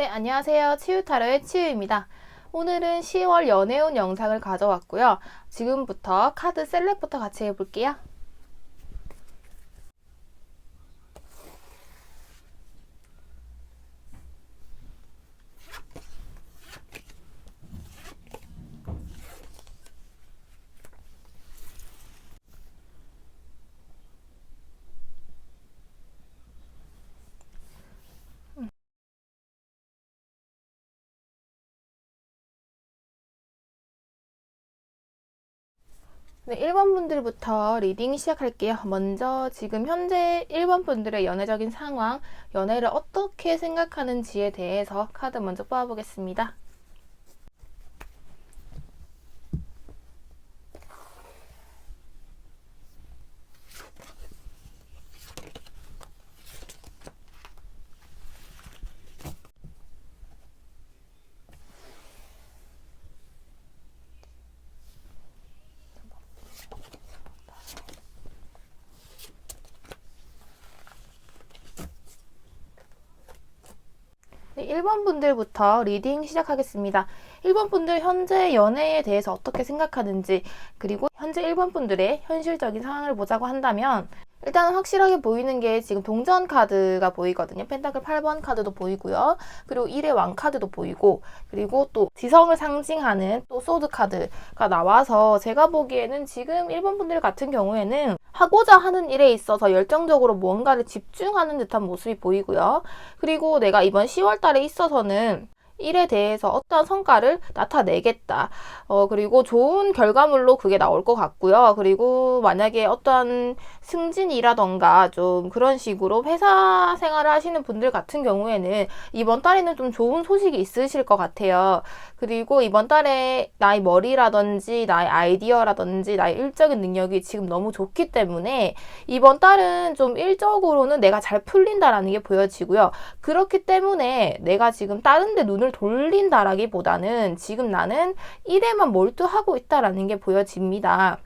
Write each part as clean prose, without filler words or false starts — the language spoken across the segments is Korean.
네, 안녕하세요. 치유타로의 치유입니다. 오늘은 10월 연애운 영상을 가져왔고요. 지금부터 카드 셀렉부터 같이 해볼게요. 네, 1번 분들부터 리딩 시작할게요. 먼저 지금 현재 1번 분들의 연애적인 상황, 연애를 어떻게 생각하는지에 대해서 카드 먼저 뽑아보겠습니다. 네, 1번 분들부터 리딩 시작하겠습니다. 1번 분들 현재 연애에 대해서 어떻게 생각하는지, 그리고 현재 1번 분들의 현실적인 상황을 보자고 한다면 일단은 확실하게 보이는 게 지금 동전 카드가 보이거든요. 펜타클 8번 카드도 보이고요. 그리고 1의 왕 카드도 보이고, 그리고 또 지성을 상징하는 또 소드 카드가 나와서 제가 보기에는 지금 1번 분들 같은 경우에는 하고자 하는 일에 있어서 열정적으로 무언가를 집중하는 듯한 모습이 보이고요. 그리고 내가 이번 10월 달에 있어서는 일에 대해서 어떠한 성과를 나타내겠다. 그리고 좋은 결과물로 그게 나올 것 같고요. 그리고 만약에 어떠한 승진이라던가 좀 그런 식으로 회사 생활을 하시는 분들 같은 경우에는 이번 달에는 좀 좋은 소식이 있으실 것 같아요. 그리고 이번 달에 나의 머리라든지 나의 아이디어라든지 나의 일적인 능력이 지금 너무 좋기 때문에 이번 달은 좀 일적으로는 내가 잘 풀린다라는 게 보여지고요. 그렇기 때문에 내가 지금 다른 데 눈을 돌린다라기보다는 지금 나는 일에만 몰두하고 있다라는 게 보여집니다.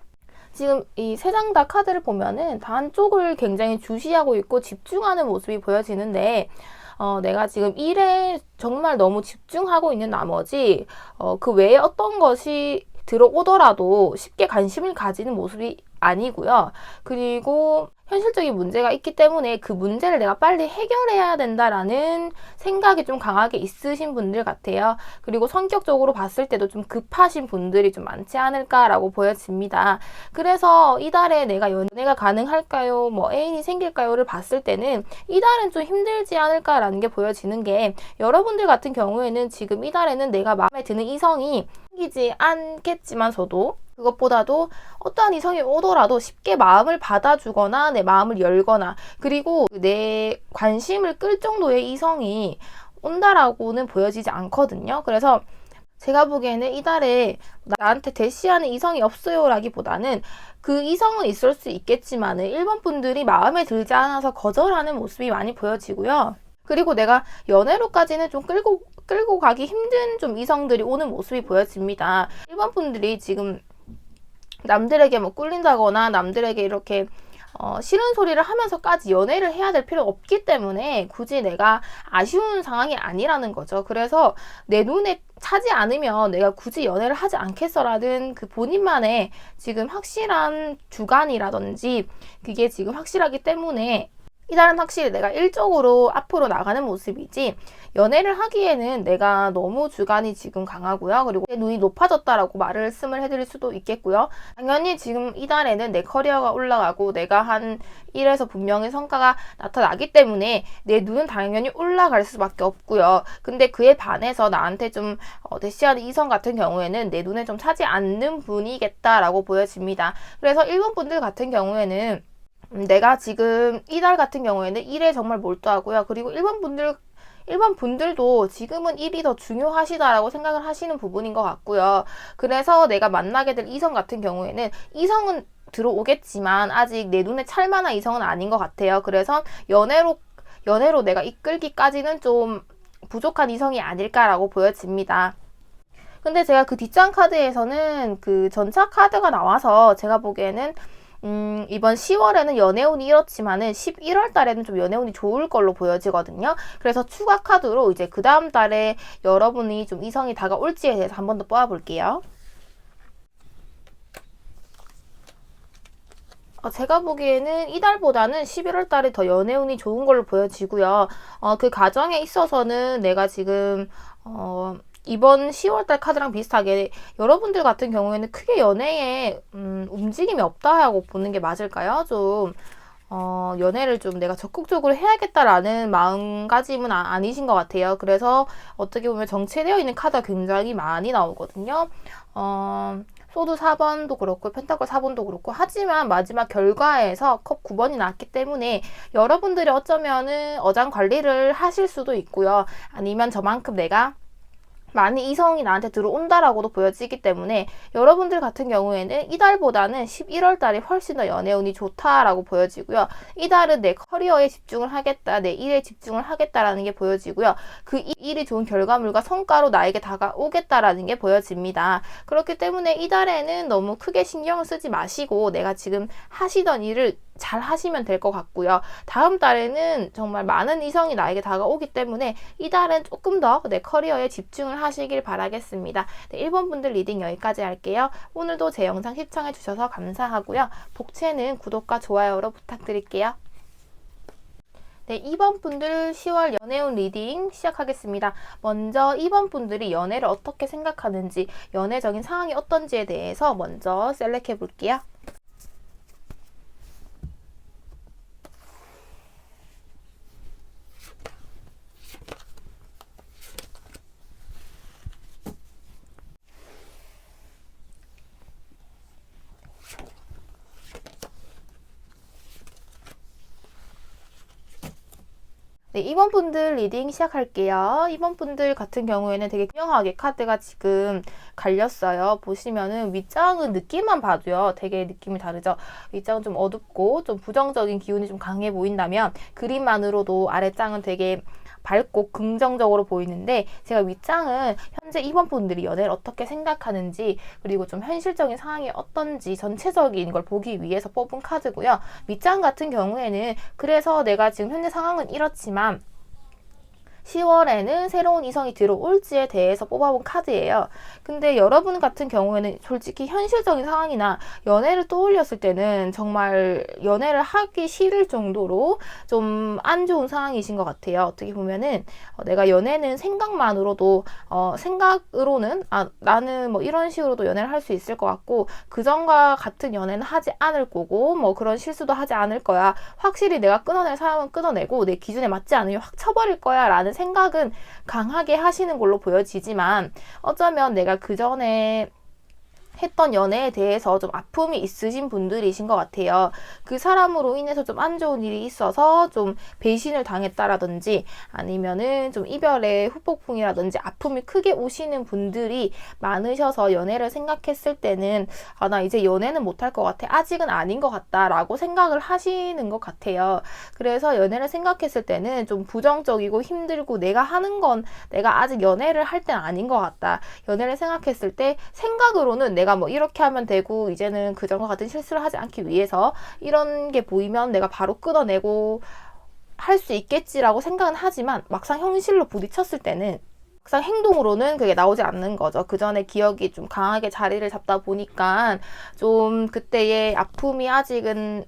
지금 이 세 장 다 카드를 보면은 한쪽을 굉장히 주시하고 있고 집중하는 모습이 보여지는데 내가 지금 일에 정말 너무 집중하고 있는 나머지 그 외에 어떤 것이 들어오더라도 쉽게 관심을 가지는 모습이 아니고요. 그리고 현실적인 문제가 있기 때문에 그 문제를 내가 빨리 해결해야 된다라는 생각이 좀 강하게 있으신 분들 같아요. 그리고 성격적으로 봤을 때도 좀 급하신 분들이 좀 많지 않을까라고 보여집니다. 그래서 이달에 내가 연애가 가능할까요? 뭐 애인이 생길까요?를 봤을 때는 이달은 좀 힘들지 않을까라는 게 보여지는 게 여러분들 같은 경우에는 지금 이달에는 내가 마음에 드는 이성이 생기지 않겠지만서도 그것보다도 어떠한 이성이 오더라도 쉽게 마음을 받아주거나 내 마음을 열거나 그리고 내 관심을 끌 정도의 이성이 온다라고는 보여지지 않거든요. 그래서 제가 보기에는 이달에 나한테 대시하는 이성이 없어요 라기보다는 그 이성은 있을 수 있겠지만 1번 분들이 마음에 들지 않아서 거절하는 모습이 많이 보여지고요. 그리고 내가 연애로까지는 좀 끌고 가기 힘든 좀 이성들이 오는 모습이 보여집니다. 1번 분들이 지금 남들에게 뭐 꿀린다거나 남들에게 이렇게 싫은 소리를 하면서까지 연애를 해야 될 필요가 없기 때문에 굳이 내가 아쉬운 상황이 아니라는 거죠. 그래서 내 눈에 차지 않으면 내가 굳이 연애를 하지 않겠어라는 그 본인만의 지금 확실한 주관이라든지 그게 지금 확실하기 때문에 이달은 확실히 내가 일적으로 앞으로 나가는 모습이지 연애를 하기에는 내가 너무 주관이 지금 강하고요. 그리고 내 눈이 높아졌다라고 말씀을 해드릴 수도 있겠고요. 당연히 지금 이달에는 내 커리어가 올라가고 내가 한 일에서 분명히 성과가 나타나기 때문에 내 눈은 당연히 올라갈 수밖에 없고요. 근데 그에 반해서 나한테 좀 대시하는 이성 같은 경우에는 내 눈에 좀 차지 않는 분이겠다라고 보여집니다. 그래서 1번 분들 같은 경우에는 내가 지금 이달 같은 경우에는 일에 정말 몰두하고요. 그리고 1번 분들도 지금은 일이 더 중요하시다라고 생각을 하시는 부분인 것 같고요. 그래서 내가 만나게 될 이성 같은 경우에는 이성은 들어오겠지만 아직 내 눈에 찰 만한 이성은 아닌 것 같아요. 그래서 연애로 내가 이끌기까지는 좀 부족한 이성이 아닐까라고 보여집니다. 근데 제가 그 뒷장 카드에서는 그 전차 카드가 나와서 제가 보기에는 이번 10월에는 연애운이 이렇지만은 11월 달에는 좀 연애운이 좋을 걸로 보여지거든요. 그래서 추가 카드로 이제 그 다음 달에 여러분이 좀 이성이 다가올지에 대해서 한 번 더 뽑아볼게요. 제가 보기에는 이달보다는 11월 달에 더 연애운이 좋은 걸로 보여지고요. 그 과정에 있어서는 내가 지금 이번 10월달 카드랑 비슷하게 여러분들 같은 경우에는 크게 연애에 움직임이 없다 하고 보는 게 맞을까요? 좀 연애를 좀 내가 적극적으로 해야겠다라는 마음가짐은 아니신 것 같아요. 그래서 어떻게 보면 정체되어 있는 카드가 굉장히 많이 나오거든요. 소드 4번도 그렇고 펜타클 4번도 그렇고 하지만 마지막 결과에서 컵 9번이 나왔기 때문에 여러분들이 어쩌면은 어장 관리를 하실 수도 있고요. 아니면 저만큼 내가 많이 이성이 나한테 들어온다라고도 보여지기 때문에 여러분들 같은 경우에는 이달보다는 11월 달이 훨씬 더 연애운이 좋다라고 보여지고요. 이달은 내 커리어에 집중을 하겠다, 내 일에 집중을 하겠다라는 게 보여지고요. 그 일이 좋은 결과물과 성과로 나에게 다가오겠다라는 게 보여집니다. 그렇기 때문에 이달에는 너무 크게 신경을 쓰지 마시고 내가 지금 하시던 일을 잘 하시면 될 것 같고요. 다음 달에는 정말 많은 이성이 나에게 다가오기 때문에 이달은 조금 더 내 커리어에 집중을 하시길 바라겠습니다. 네, 1번 분들 리딩 여기까지 할게요. 오늘도 제 영상 시청해 주셔서 감사하고요. 복채는 구독과 좋아요로 부탁드릴게요. 네, 2번 분들 10월 연애운 리딩 시작하겠습니다. 먼저 2번 분들이 연애를 어떻게 생각하는지, 연애적인 상황이 어떤지에 대해서 먼저 셀렉해 볼게요. 네, 2번 분들 리딩 시작할게요. 2번 분들 같은 경우에는 되게 투명하게 카드가 지금 갈렸어요. 보시면은 윗장은 느낌만 봐도요. 되게 느낌이 다르죠. 윗장은 좀 어둡고 좀 부정적인 기운이 좀 강해 보인다면 그림만으로도 아랫장은 되게 밝고 긍정적으로 보이는데 제가 윗장은 현재 2번 분들이 연애를 어떻게 생각하는지 그리고 좀 현실적인 상황이 어떤지 전체적인 걸 보기 위해서 뽑은 카드고요. 밑장 같은 경우에는 그래서 내가 지금 현재 상황은 이렇지만 10월에는 새로운 이성이 들어올지에 대해서 뽑아본 카드예요. 근데 여러분 같은 경우에는 솔직히 현실적인 상황이나 연애를 떠올렸을 때는 정말 연애를 하기 싫을 정도로 좀 안 좋은 상황이신 것 같아요. 어떻게 보면은 내가 연애는 생각만으로도 생각으로는 나는 뭐 이런 식으로도 연애를 할 수 있을 것 같고 그전과 같은 연애는 하지 않을 거고 뭐 그런 실수도 하지 않을 거야. 확실히 내가 끊어낼 사람은 끊어내고 내 기준에 맞지 않으면 확 쳐버릴 거야 라는 생각은 강하게 하시는 걸로 보여지지만 어쩌면 내가 그 전에 했던 연애에 대해서 좀 아픔이 있으신 분들이신 것 같아요. 그 사람으로 인해서 좀 안 좋은 일이 있어서 좀 배신을 당했다라든지 아니면은 좀 이별의 후폭풍이라든지 아픔이 크게 오시는 분들이 많으셔서 연애를 생각했을 때는 나 이제 연애는 못할 것 같아. 아직은 아닌 것 같다 라고 생각을 하시는 것 같아요. 그래서 연애를 생각했을 때는 좀 부정적이고 힘들고 내가 하는 건 내가 아직 연애를 할 땐 아닌 것 같다. 연애를 생각했을 때 생각으로는 내가 뭐 이렇게 하면 되고 이제는 그전과 같은 실수를 하지 않기 위해서 이런 게 보이면 내가 바로 끊어내고 할 수 있겠지라고 생각은 하지만 막상 현실로 부딪혔을 때는 막상 행동으로는 그게 나오지 않는 거죠. 그 전에 기억이 좀 강하게 자리를 잡다 보니까 좀 그때의 아픔이 아직은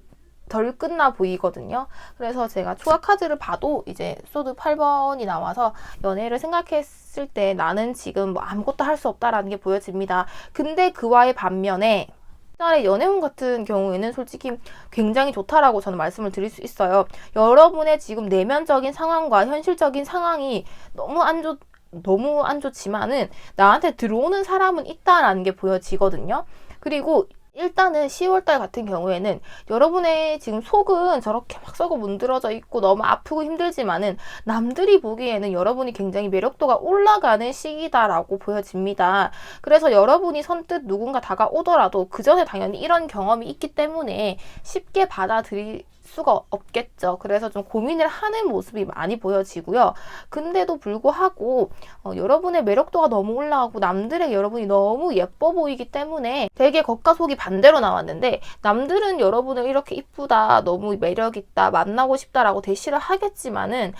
덜 끝나 보이거든요. 그래서 제가 추가 카드를 봐도 이제 소드 8번이 나와서 연애를 생각했을 때 나는 지금 뭐 아무것도 할 수 없다라는 게 보여집니다. 근데 그와의 반면에 딸의 연애운 같은 경우에는 솔직히 굉장히 좋다라고 저는 말씀을 드릴 수 있어요. 여러분의 지금 내면적인 상황과 현실적인 상황이 너무 안 좋지만은 나한테 들어오는 사람은 있다라는 게 보여지거든요. 그리고 일단은 10월달 같은 경우에는 여러분의 지금 속은 저렇게 막 썩어 문드러져 있고 너무 아프고 힘들지만은 남들이 보기에는 여러분이 굉장히 매력도가 올라가는 시기다라고 보여집니다. 그래서 여러분이 선뜻 누군가 다가오더라도 그 전에 당연히 이런 경험이 있기 때문에 쉽게 받아들일 수가 없겠죠. 그래서 좀 고민을 하는 모습이 많이 보여지고요. 근데도 불구하고 여러분의 매력도가 너무 올라가고 남들에게 여러분이 너무 예뻐 보이기 때문에 되게 겉과 속이 반대로 나왔는데, 남들은 여러분을 이렇게 이쁘다, 너무 매력있다, 만나고 싶다라고 대시를 하겠지만은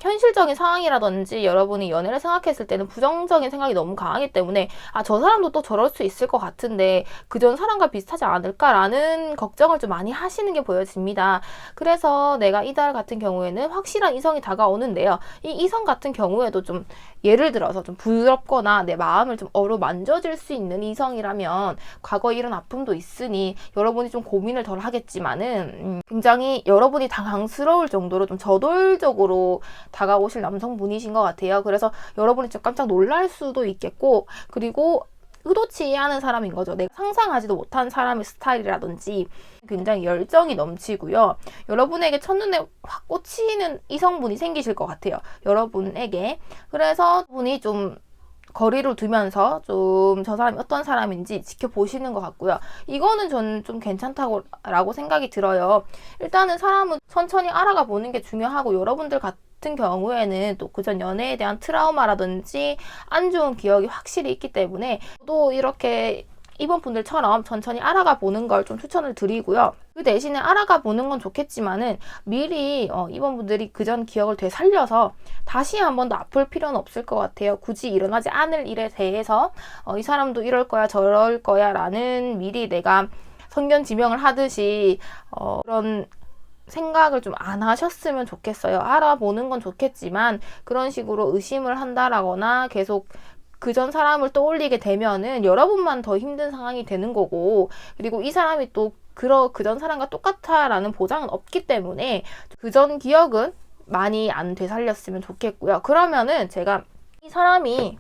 현실적인 상황이라든지 여러분이 연애를 생각했을 때는 부정적인 생각이 너무 강하기 때문에 저 사람도 또 저럴 수 있을 것 같은데 그전 사람과 비슷하지 않을까라는 걱정을 좀 많이 하시는 게 보여집니다. 그래서 내가 이달 같은 경우에는 확실한 이성이 다가오는데요. 이 이성 같은 경우에도 좀 예를 들어서 좀 부럽거나 내 마음을 좀 어루만져질 수 있는 이성이라면 과거에 이런 아픔도 있으니 여러분이 좀 고민을 덜 하겠지만은 굉장히 여러분이 당황스러울 정도로 좀 저돌적으로 다가오실 남성분이신 것 같아요. 그래서 여러분이 좀 깜짝 놀랄 수도 있겠고, 그리고 의도치 않은 사람인 거죠. 내가 상상하지도 못한 사람의 스타일이라든지 굉장히 열정이 넘치고요. 여러분에게 첫눈에 확 꽂히는 이성분이 생기실 것 같아요. 여러분에게. 그래서 분이 좀 거리를 두면서 좀 저 사람이 어떤 사람인지 지켜보시는 것 같고요. 이거는 저는 좀 괜찮다고 생각이 들어요. 일단은 사람은 천천히 알아가 보는 게 중요하고, 여러분들 같은 경우에는 또 그전 연애에 대한 트라우마라든지 안 좋은 기억이 확실히 있기 때문에 또 이렇게 이번 분들처럼 천천히 알아가 보는 걸 좀 추천을 드리고요. 그 대신에 알아가 보는 건 좋겠지만은 미리 이번 분들이 그전 기억을 되살려서 다시 한 번 더 아플 필요는 없을 것 같아요. 굳이 일어나지 않을 일에 대해서 이 사람도 이럴 거야 저럴 거야 라는 미리 내가 선견지명을 하듯이 그런 생각을 좀 안 하셨으면 좋겠어요. 알아보는 건 좋겠지만 그런 식으로 의심을 한다라거나 계속 그전 사람을 떠올리게 되면은 여러분만 더 힘든 상황이 되는 거고, 그리고 이 사람이 또 그전 사람과 똑같아 라는 보장은 없기 때문에 그전 기억은 많이 안 되살렸으면 좋겠고요. 그러면은 제가 이 사람이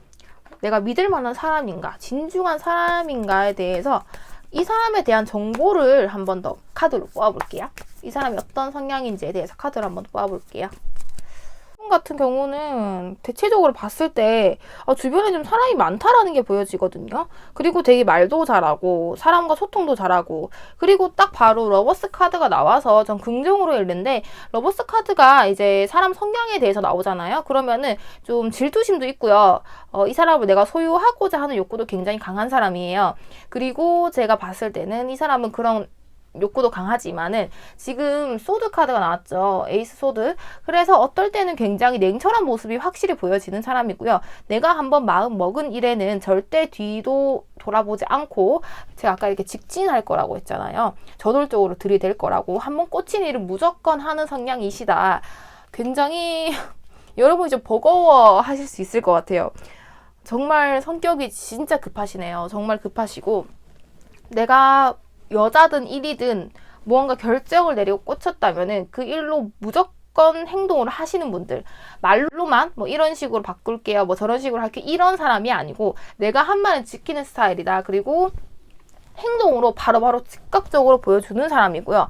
내가 믿을 만한 사람인가, 진중한 사람인가에 대해서 이 사람에 대한 정보를 한 번 더 카드로 뽑아볼게요. 이 사람이 어떤 성향인지에 대해서 카드를 한 번 더 뽑아볼게요. 같은 경우는 대체적으로 봤을 때 주변에 좀 사람이 많다라는 게 보여지거든요. 그리고 되게 말도 잘하고 사람과 소통도 잘하고, 그리고 딱 바로 러버스 카드가 나와서 전 긍정으로 읽는데, 러버스 카드가 이제 사람 성향에 대해서 나오잖아요. 그러면은 좀 질투심도 있고요. 이 사람을 내가 소유하고자 하는 욕구도 굉장히 강한 사람이에요. 그리고 제가 봤을 때는 이 사람은 그런 욕구도 강하지만은 지금 소드 카드가 나왔죠. 에이스 소드. 그래서 어떨 때는 굉장히 냉철한 모습이 확실히 보여지는 사람이고요. 내가 한번 마음 먹은 일에는 절대 뒤도 돌아보지 않고, 제가 아까 이렇게 직진할 거라고 했잖아요. 저돌적으로 들이댈 거라고, 한번 꽂힌 일은 무조건 하는 성향이시다. 굉장히 여러분이 좀 버거워 하실 수 있을 것 같아요. 정말 성격이 진짜 급하시네요. 정말 급하시고, 내가 여자든 일이든 무언가 결정을 내리고 꽂혔다면은 그 일로 무조건 행동을 하시는 분들, 말로만 뭐 이런 식으로 바꿀게요, 뭐 저런 식으로 할게요, 이런 사람이 아니고 내가 한 말은 지키는 스타일이다. 그리고 행동으로 바로바로 즉각적으로 보여주는 사람이고요.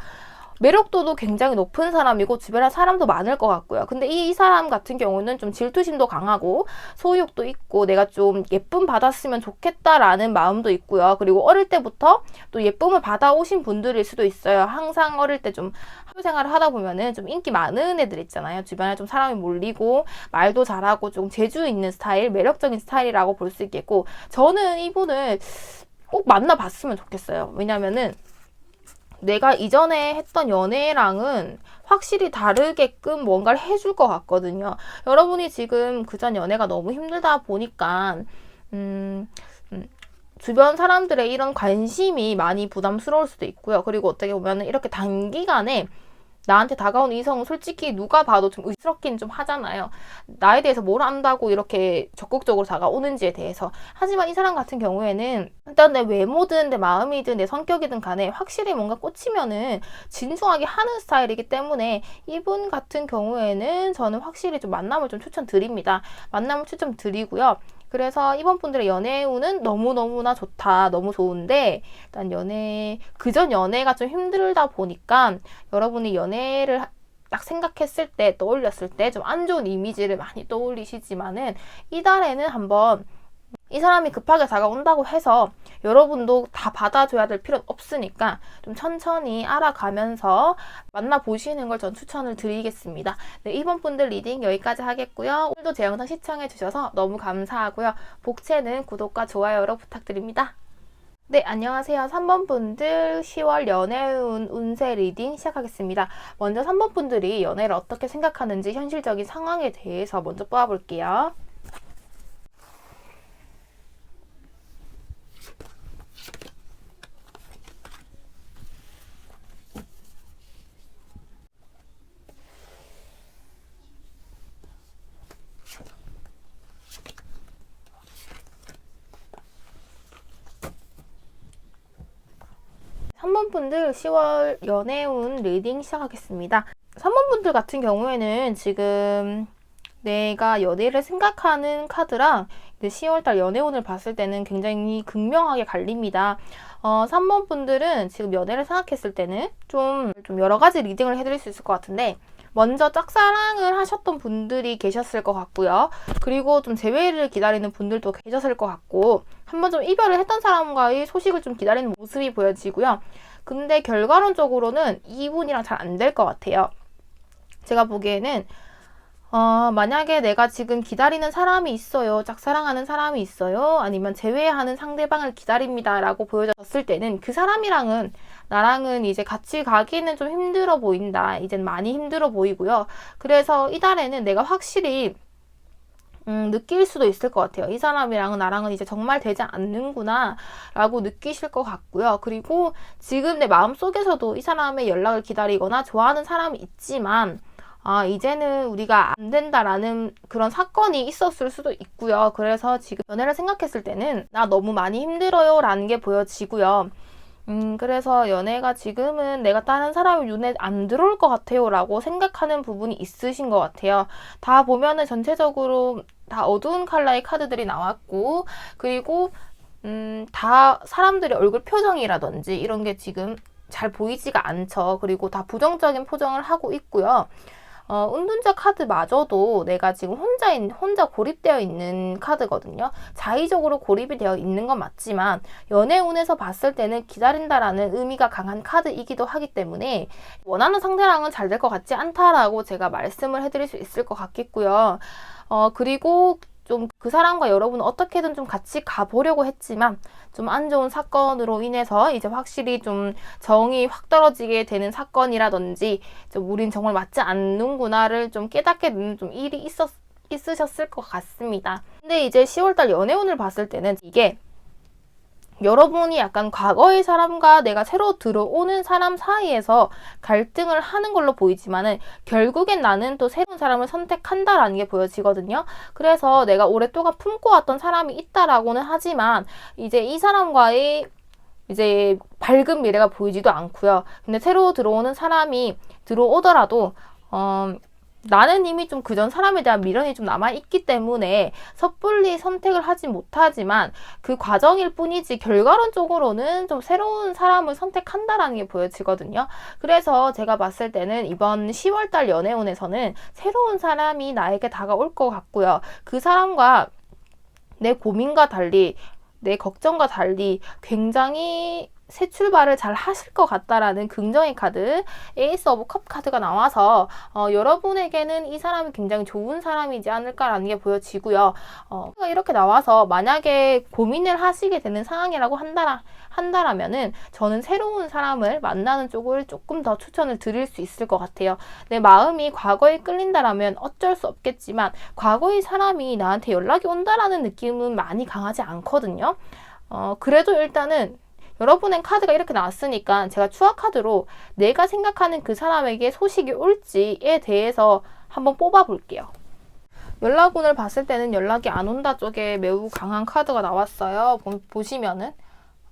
매력도도 굉장히 높은 사람이고 주변에 사람도 많을 것 같고요. 근데 이 사람 같은 경우는 좀 질투심도 강하고 소유욕도 있고 내가 좀 예쁨 받았으면 좋겠다라는 마음도 있고요. 그리고 어릴 때부터 또 예쁨을 받아오신 분들일 수도 있어요. 항상 어릴 때 좀 학교 생활을 하다 보면은 좀 인기 많은 애들 있잖아요. 주변에 좀 사람이 몰리고 말도 잘하고 좀 재주 있는 스타일, 매력적인 스타일이라고 볼 수 있겠고, 저는 이분을 꼭 만나봤으면 좋겠어요. 왜냐면은 내가 이전에 했던 연애랑은 확실히 다르게끔 뭔가를 해줄 것 같거든요. 여러분이 지금 그전 연애가 너무 힘들다 보니까 주변 사람들의 이런 관심이 많이 부담스러울 수도 있고요. 그리고 어떻게 보면 이렇게 단기간에 나한테 다가오는 이성은 솔직히 누가 봐도 좀 의스럽긴 좀 하잖아요. 나에 대해서 뭘 안다고 이렇게 적극적으로 다가오는지에 대해서. 하지만 이 사람 같은 경우에는 일단 내 외모든 내 마음이든 내 성격이든 간에 확실히 뭔가 꽂히면은 진중하게 하는 스타일이기 때문에 이분 같은 경우에는 저는 확실히 좀 만남을 좀 추천드립니다. 만남을 추천드리고요. 그래서 이번 분들의 연애 운은 너무너무나 좋다. 너무 좋은데 일단 그전 연애가 좀 힘들다 보니까 여러분이 연애를 딱 생각했을 때, 떠올렸을 때 좀 안 좋은 이미지를 많이 떠올리시지만은 이달에는 한번 이 사람이 급하게 다가온다고 해서 여러분도 다 받아줘야 될 필요는 없으니까 좀 천천히 알아가면서 만나보시는 걸 전 추천을 드리겠습니다. 네, 이번 분들 리딩 여기까지 하겠고요. 오늘도 제 영상 시청해주셔서 너무 감사하고요. 복채는 구독과 좋아요로 부탁드립니다. 네, 안녕하세요. 3번 분들 10월 연애운 운세 리딩 시작하겠습니다. 먼저 3번 분들이 연애를 어떻게 생각하는지 현실적인 상황에 대해서 먼저 뽑아볼게요. 3번 분들 10월 연애운 리딩 시작하겠습니다. 3번 분들 같은 경우에는 지금 내가 연애를 생각하는 카드랑 10월달 연애운을 봤을 때는 굉장히 극명하게 갈립니다. 3번 분들은 지금 연애를 생각했을 때는 좀 여러 가지 리딩을 해드릴 수 있을 것 같은데, 먼저 짝사랑을 하셨던 분들이 계셨을 것 같고요. 그리고 좀 재회를 기다리는 분들도 계셨을 것 같고, 한번 좀 이별을 했던 사람과의 소식을 좀 기다리는 모습이 보여지고요. 근데 결과론적으로는 이분이랑 잘 안 될 것 같아요. 제가 보기에는 만약에 내가 지금 기다리는 사람이 있어요, 짝사랑하는 사람이 있어요, 아니면 재회하는 상대방을 기다립니다 라고 보여졌을 때는 그 사람이랑은 나랑은 이제 같이 가기는 좀 힘들어 보인다, 이젠 많이 힘들어 보이고요. 그래서 이달에는 내가 확실히 느낄 수도 있을 것 같아요. 이 사람이랑은 나랑은 이제 정말 되지 않는구나 라고 느끼실 것 같고요. 그리고 지금 내 마음속에서도 이 사람의 연락을 기다리거나 좋아하는 사람이 있지만 이제는 우리가 안 된다라는 그런 사건이 있었을 수도 있고요. 그래서 지금 연애를 생각했을 때는 나 너무 많이 힘들어요 라는 게 보여지고요. 그래서 연애가 지금은 내가 다른 사람의 눈에 안 들어올 것 같아요 라고 생각하는 부분이 있으신 것 같아요. 다 보면은 전체적으로 다 어두운 컬러의 카드들이 나왔고, 그리고 다 사람들의 얼굴 표정이라든지 이런 게 지금 잘 보이지가 않죠. 그리고 다 부정적인 표정을 하고 있고요. 은둔자 카드마저도 내가 지금 혼자 고립되어 있는 카드거든요. 자의적으로 고립이 되어 있는 건 맞지만 연애운에서 봤을 때는 기다린다라는 의미가 강한 카드이기도 하기 때문에 원하는 상대랑은 잘 될 것 같지 않다라고 제가 말씀을 해드릴 수 있을 것 같겠고요. 그리고 좀 그 사람과 여러분은 어떻게든 좀 같이 가보려고 했지만 좀 안 좋은 사건으로 인해서 이제 확실히 좀 정이 확 떨어지게 되는 사건이라든지 좀 우린 정말 맞지 않는구나를 좀 깨닫게 되는 좀 일이 있으셨을 것 같습니다. 근데 이제 10월달 연애운을 봤을 때는 이게 여러분이 약간 과거의 사람과 내가 새로 들어오는 사람 사이에서 갈등을 하는 걸로 보이지만은 결국엔 나는 또 새로운 사람을 선택한다라는 게 보여지거든요. 그래서 내가 오랫동안 품고 왔던 사람이 있다라고는 하지만 이제 이 사람과의 이제 밝은 미래가 보이지도 않고요. 근데 새로 들어오는 사람이 들어오더라도 나는 이미 좀 그전 사람에 대한 미련이 좀 남아있기 때문에 섣불리 선택을 하지 못하지만 그 과정일 뿐이지 결과론적으로는 좀 새로운 사람을 선택한다라는 게 보여지거든요. 그래서 제가 봤을 때는 이번 10월달 연애운에서는 새로운 사람이 나에게 다가올 것 같고요. 그 사람과 내 고민과 달리, 내 걱정과 달리 굉장히 새 출발을 잘 하실 것 같다라는 긍정의 카드, 에이스 오브 컵 카드가 나와서 여러분에게는 이 사람이 굉장히 좋은 사람이지 않을까라는 게 보여지고요. 이렇게 나와서 만약에 고민을 하시게 되는 상황이라고 한다라면은 저는 새로운 사람을 만나는 쪽을 조금 더 추천을 드릴 수 있을 것 같아요. 내 마음이 과거에 끌린다라면 어쩔 수 없겠지만 과거의 사람이 나한테 연락이 온다라는 느낌은 많이 강하지 않거든요. 그래도 일단은 여러분의 카드가 이렇게 나왔으니까 제가 추억 카드로 내가 생각하는 그 사람에게 소식이 올지에 대해서 한번 뽑아 볼게요. 연락운을 봤을 때는 연락이 안 온다 쪽에 매우 강한 카드가 나왔어요. 보시면은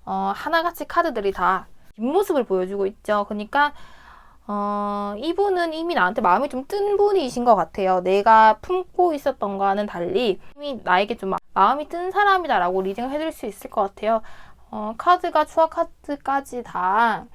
하나같이 카드들이 다 뒷모습을 보여주고 있죠. 그러니까 이분은 이미 나한테 마음이 좀 뜬 분이신 것 같아요. 내가 품고 있었던 거와는 달리 이미 나에게 좀 마음이 뜬 사람이다라고 리딩을 해드릴 수 있을 것 같아요. 카드가 추억 카드까지 다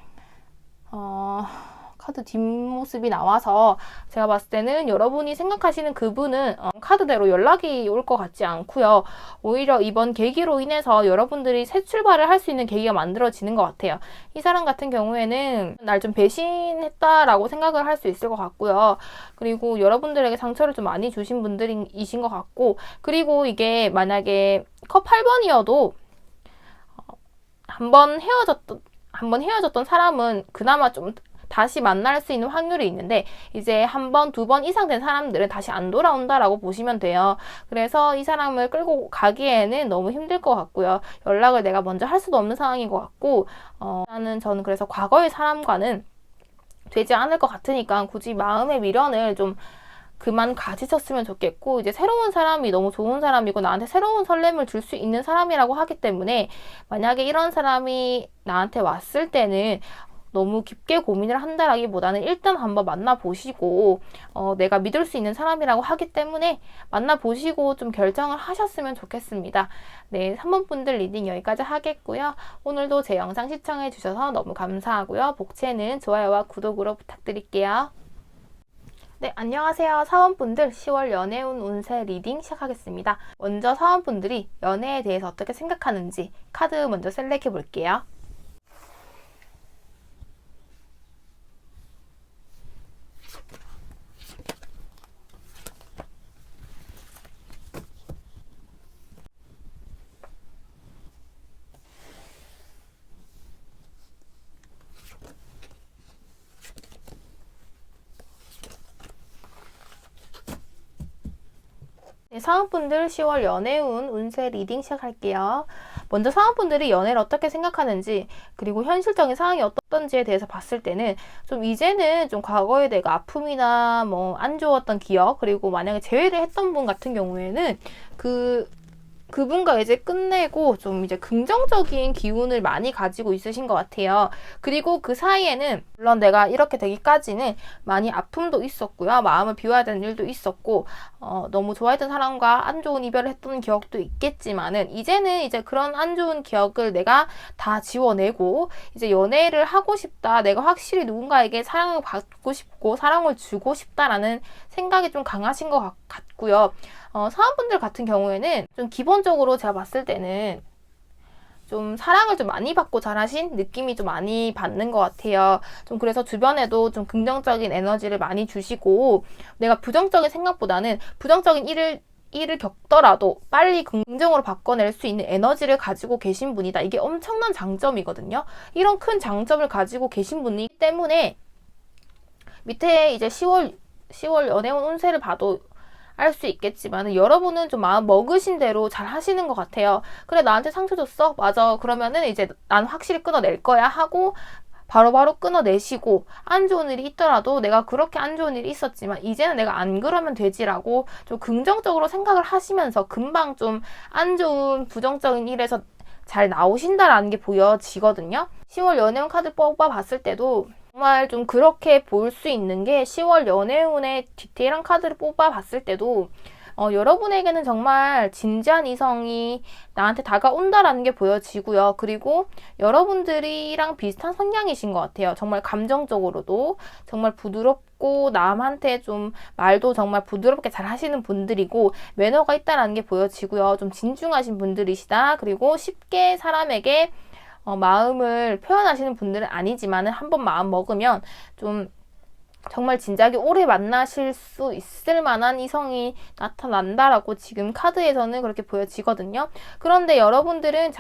카드 뒷모습이 나와서 제가 봤을 때는 여러분이 생각하시는 그분은 카드대로 연락이 올 것 같지 않고요. 오히려 이번 계기로 인해서 여러분들이 새 출발을 할 수 있는 계기가 만들어지는 것 같아요. 이 사람 같은 경우에는 날 좀 배신했다라고 생각을 할 수 있을 것 같고요. 그리고 여러분들에게 상처를 좀 많이 주신 분들이신 것 같고, 그리고 이게 만약에 컵 8번이어도 한번 헤어졌던 사람은 그나마 좀 다시 만날 수 있는 확률이 있는데, 이제 한 번, 두 번 이상 된 사람들은 다시 안 돌아온다라고 보시면 돼요. 그래서 이 사람을 끌고 가기에는 너무 힘들 것 같고요. 연락을 내가 먼저 할 수도 없는 상황인 것 같고, 저는 그래서 과거의 사람과는 되지 않을 것 같으니까 굳이 마음의 미련을 좀 그만 가지셨으면 좋겠고, 이제 새로운 사람이 너무 좋은 사람이고 나한테 새로운 설렘을 줄 수 있는 사람이라고 하기 때문에, 만약에 이런 사람이 나한테 왔을 때는 너무 깊게 고민을 한다라기보다는 일단 한번 만나보시고, 내가 믿을 수 있는 사람이라고 하기 때문에 만나보시고 좀 결정을 하셨으면 좋겠습니다. 네, 3번 분들 리딩 여기까지 하겠고요. 오늘도 제 영상 시청해 주셔서 너무 감사하고요. 복채는 좋아요와 구독으로 부탁드릴게요. 네, 안녕하세요. 사원분들 10월 연애운 운세 리딩 시작하겠습니다. 먼저 사원분들이 연애에 대해서 어떻게 생각하는지 카드 먼저 셀렉해 볼게요. 네, 사원분들 10월 연애운 운세 리딩 시작할게요. 먼저 사원분들이 연애를 어떻게 생각하는지, 그리고 현실적인 상황이 어떤지에 대해서 봤을 때는 좀 이제는 좀 과거에 내가 아픔이나 뭐 안 좋았던 기억, 그리고 만약에 재회를 했던 분 같은 경우에는 그분과 이제 끝내고 좀 이제 긍정적인 기운을 많이 가지고 있으신 것 같아요. 그리고 그 사이에는 물론 내가 이렇게 되기까지는 많이 아픔도 있었고요. 마음을 비워야 되는 일도 있었고, 너무 좋아했던 사람과 안 좋은 이별을 했던 기억도 있겠지만은, 이제는 이제 그런 안 좋은 기억을 내가 다 지워내고 이제 연애를 하고 싶다. 내가 확실히 누군가에게 사랑을 받고 싶고 사랑을 주고 싶다라는 생각이 좀 강하신 것 같고요. 사원분들 같은 경우에는 좀 기본적으로 제가 봤을 때는 좀 사랑을 좀 많이 받고 자라신 느낌이 좀 많이 받는 것 같아요. 좀 그래서 주변에도 좀 긍정적인 에너지를 많이 주시고, 내가 부정적인 생각보다는 부정적인 일을 겪더라도 빨리 긍정으로 바꿔낼 수 있는 에너지를 가지고 계신 분이다. 이게 엄청난 장점이거든요. 이런 큰 장점을 가지고 계신 분이기 때문에 밑에 이제 10월 연애운 운세를 봐도 알 수 있겠지만, 여러분은 좀 마음 먹으신 대로 잘 하시는 것 같아요. 그래, 나한테 상처 줬어? 맞아. 그러면은 이제 난 확실히 끊어낼 거야 하고 바로바로 끊어내시고, 안 좋은 일이 있더라도 내가 그렇게 안 좋은 일이 있었지만 이제는 내가 안 그러면 되지라고 좀 긍정적으로 생각을 하시면서 금방 좀 안 좋은 부정적인 일에서 잘 나오신다라는 게 보여지거든요. 10월 연애운 카드 뽑아봤을 때도 정말 좀 그렇게 볼 수 있는 게, 10월 연애운의 디테일한 카드를 뽑아봤을 때도 여러분에게는 정말 진지한 이성이 나한테 다가온다라는 게 보여지고요. 그리고 여러분들이랑 비슷한 성향이신 것 같아요. 정말 감정적으로도 정말 부드럽고 남한테 좀 말도 정말 부드럽게 잘 하시는 분들이고, 매너가 있다라는 게 보여지고요. 좀 진중하신 분들이시다. 그리고 쉽게 사람에게 마음을 표현하시는 분들은 아니지만 한번 마음 먹으면 좀 정말 진작에 오래 만나실 수 있을 만한 이성이 나타난다라고 지금 카드에서는 그렇게 보여지거든요. 그런데 여러분들은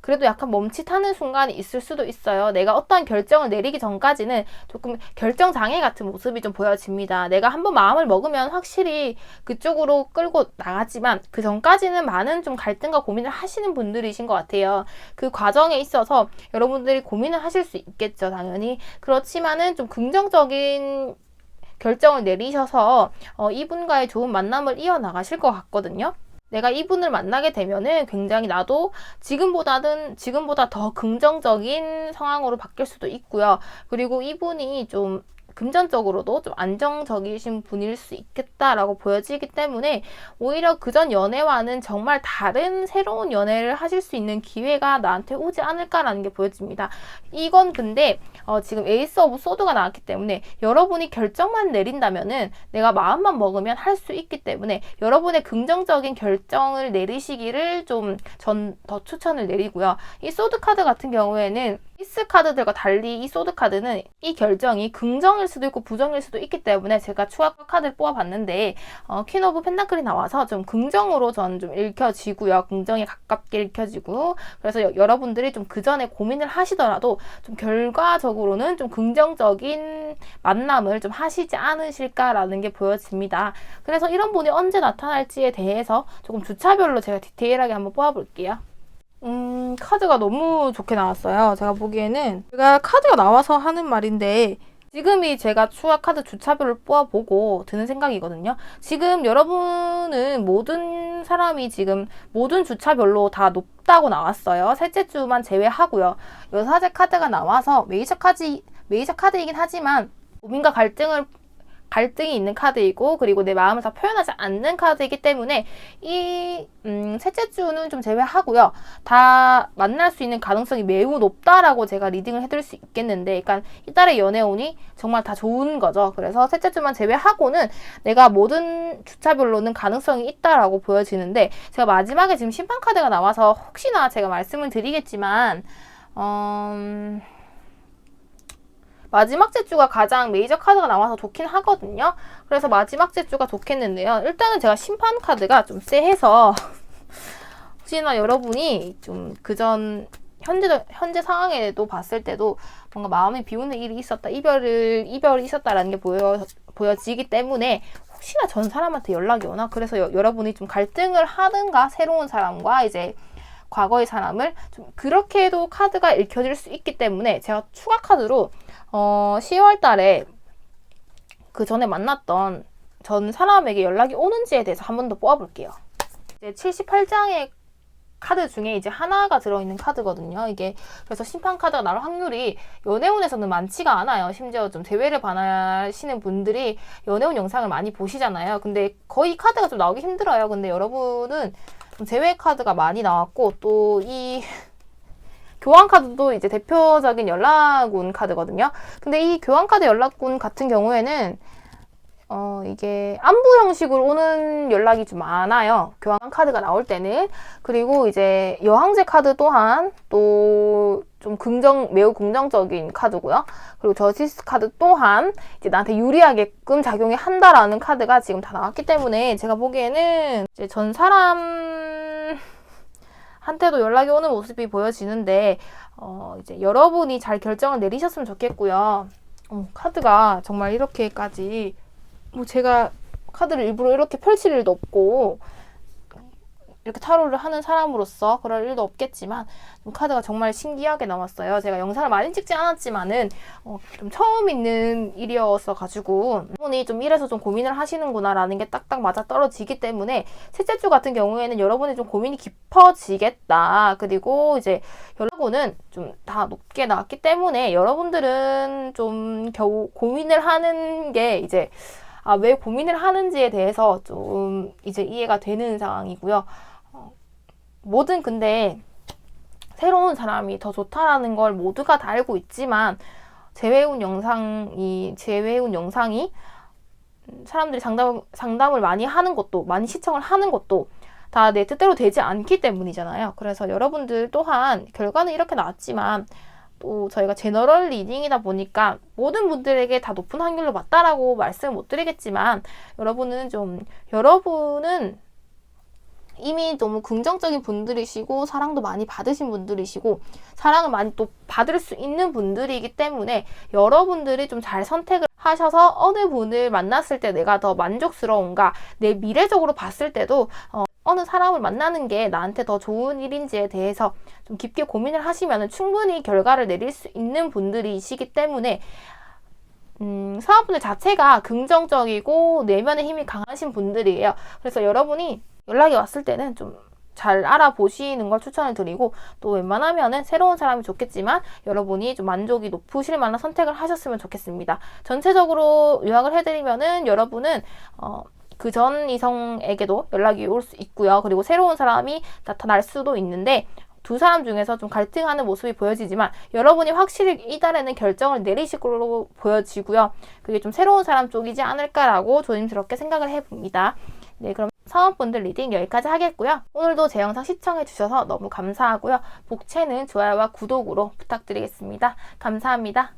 그래도 약간 멈칫하는 순간이 있을 수도 있어요. 내가 어떠한 결정을 내리기 전까지는 조금 결정 장애 같은 모습이 좀 보여집니다. 내가 한번 마음을 먹으면 확실히 그쪽으로 끌고 나가지만, 그 전까지는 많은 좀 갈등과 고민을 하시는 분들이신 것 같아요. 그 과정에 있어서 여러분들이 고민을 하실 수 있겠죠, 당연히. 그렇지만은 좀 긍정적인 결정을 내리셔서 이분과의 좋은 만남을 이어나가실 것 같거든요. 내가 이분을 만나게 되면은 굉장히 나도 지금보다 더 긍정적인 상황으로 바뀔 수도 있고요. 그리고 이분이 좀 금전적으로도 좀 안정적이신 분일 수 있겠다라고 보여지기 때문에 오히려 그전 연애와는 정말 다른 새로운 연애를 하실 수 있는 기회가 나한테 오지 않을까라는 게 보여집니다. 이건 근데 지금 에이스 오브 소드가 나왔기 때문에 여러분이 결정만 내린다면은 내가 마음만 먹으면 할 수 있기 때문에 여러분의 긍정적인 결정을 내리시기를 좀 전 더 추천을 내리고요. 이 소드 카드 같은 경우에는 에이스 카드들과 달리 이 소드 카드는 이 결정이 긍정일 수도 있고 부정일 수도 있기 때문에 제가 추가 카드를 뽑아봤는데 퀸 오브 펜타클이 나와서 좀 긍정으로 전 좀 읽혀지고요. 긍정에 가깝게 읽혀지고 그래서 여러분들이 좀 그 전에 고민을 하시더라도 좀 결과적으로는 좀 긍정적인 만남을 좀 하시지 않으실까라는 게 보여집니다. 그래서 이런 분이 언제 나타날지에 대해서 조금 주차별로 제가 디테일하게 한번 뽑아볼게요. 카드가 너무 좋게 나왔어요. 제가 보기에는 제가 카드가 나와서 하는 말인데 지금이 제가 추가 카드 주차별을 뽑아보고 드는 생각이거든요. 지금 여러분은 모든 사람이 지금 모든 주차별로 다 높다고 나왔어요. 셋째 주만 제외하고요. 여사제 카드가 나와서 메이저 카드이긴 하지만 고민과 갈등이 있는 카드이고 그리고 내 마음을 다 표현하지 않는 카드이기 때문에 이 셋째 주는 좀 제외하고요. 다 만날 수 있는 가능성이 매우 높다라고 제가 리딩을 해드릴 수 있겠는데 그러니까 이달의 연애운이 정말 다 좋은 거죠. 그래서 셋째 주만 제외하고는 내가 모든 주차별로는 가능성이 있다라고 보여지는데 제가 마지막에 지금 심판 카드가 나와서 혹시나 제가 말씀을 드리겠지만 마지막 제주가 가장 메이저 카드가 나와서 좋긴 하거든요. 그래서 마지막 제주가 좋겠는데요. 일단은 제가 심판 카드가 좀 쎄해서 혹시나 여러분이 좀 그전 현재 상황에도 봤을 때도 뭔가 마음이 비우는 일이 있었다, 이별이 있었다라는 게 보여지기 때문에 혹시나 전 사람한테 연락이 오나 그래서 여러분이 좀 갈등을 하든가 새로운 사람과 이제 과거의 사람을 좀 그렇게도 카드가 읽혀질 수 있기 때문에 제가 추가 카드로 10월 달에 그 전에 만났던 전 사람에게 연락이 오는지에 대해서 한 번 더 뽑아볼게요. 이제 78장의 카드 중에 이제 하나가 들어있는 카드거든요. 이게 그래서 심판 카드가 나올 확률이 연애운에서는 많지가 않아요. 심지어 좀 재회를 반하시는 분들이 연애운 영상을 많이 보시잖아요. 근데 거의 카드가 좀 나오기 힘들어요. 근데 여러분은 좀 재회 카드가 많이 나왔고 또 이 교환 카드도 이제 대표적인 연락운 카드거든요. 근데 이 교환 카드 연락운 같은 경우에는 이게 안부 형식으로 오는 연락이 좀 많아요. 교환 카드가 나올 때는. 그리고 이제 여항제 카드 또한 또 좀 매우 긍정적인 카드고요. 그리고 저스티스 카드 또한 이제 나한테 유리하게끔 작용이 한다라는 카드가 지금 다 나왔기 때문에 제가 보기에는 이제 전 사람 한테도 연락이 오는 모습이 보여지는데 이제 여러분이 잘 결정을 내리셨으면 좋겠고요. 카드가 정말 이렇게까지 제가 카드를 일부러 이렇게 펼칠 일도 없고 이렇게 타로를 하는 사람으로서 그럴 일도 없겠지만 카드가 정말 신기하게 나왔어요. 제가 영상을 많이 찍지 않았지만은 좀 처음 있는 일이어서 가지고 여러분이 좀 이래서 좀 고민을 하시는구나 라는 게 딱딱 맞아 떨어지기 때문에 셋째 주 같은 경우에는 여러분이 좀 고민이 깊어지겠다. 그리고 이제 여러분은 좀 다 높게 나왔기 때문에 여러분들은 좀 겨우 고민을 하는 게 이제 왜 고민을 하는지에 대해서 좀 이제 이해가 되는 상황이고요. 뭐든 근데 새로운 사람이 더 좋다라는 걸 모두가 다 알고 있지만 재회운 영상이 사람들이 상담을 많이 하는 것도 많이 시청을 하는 것도 다 내 뜻대로 되지 않기 때문이잖아요. 그래서 여러분들 또한 결과는 이렇게 나왔지만 또 저희가 제너럴 리딩이다 보니까 모든 분들에게 다 높은 확률로 맞다라고 말씀 못 드리겠지만 여러분은 이미 너무 긍정적인 분들이시고 사랑도 많이 받으신 분들이시고 사랑을 많이 또 받을 수 있는 분들이기 때문에 여러분들이 좀 잘 선택을 하셔서 어느 분을 만났을 때 내가 더 만족스러운가 내 미래적으로 봤을 때도 어느 사람을 만나는 게 나한테 더 좋은 일인지에 대해서 좀 깊게 고민을 하시면 충분히 결과를 내릴 수 있는 분들이시기 때문에 사람분들 자체가 긍정적이고 내면의 힘이 강하신 분들이에요. 그래서 여러분이 연락이 왔을 때는 좀 잘 알아보시는 걸 추천을 드리고, 또 웬만하면은 새로운 사람이 좋겠지만 여러분이 좀 만족이 높으실 만한 선택을 하셨으면 좋겠습니다. 전체적으로 요약을 해드리면은 여러분은 그 전 이성에게도 연락이 올 수 있고요. 그리고 새로운 사람이 나타날 수도 있는데, 두 사람 중에서 좀 갈등하는 모습이 보여지지만 여러분이 확실히 이달에는 결정을 내리실 걸로 보여지고요. 그게 좀 새로운 사람 쪽이지 않을까라고 조심스럽게 생각을 해봅니다. 네, 그럼 사원분들 리딩 여기까지 하겠고요. 오늘도 제 영상 시청해주셔서 너무 감사하고요. 복채는 좋아요와 구독으로 부탁드리겠습니다. 감사합니다.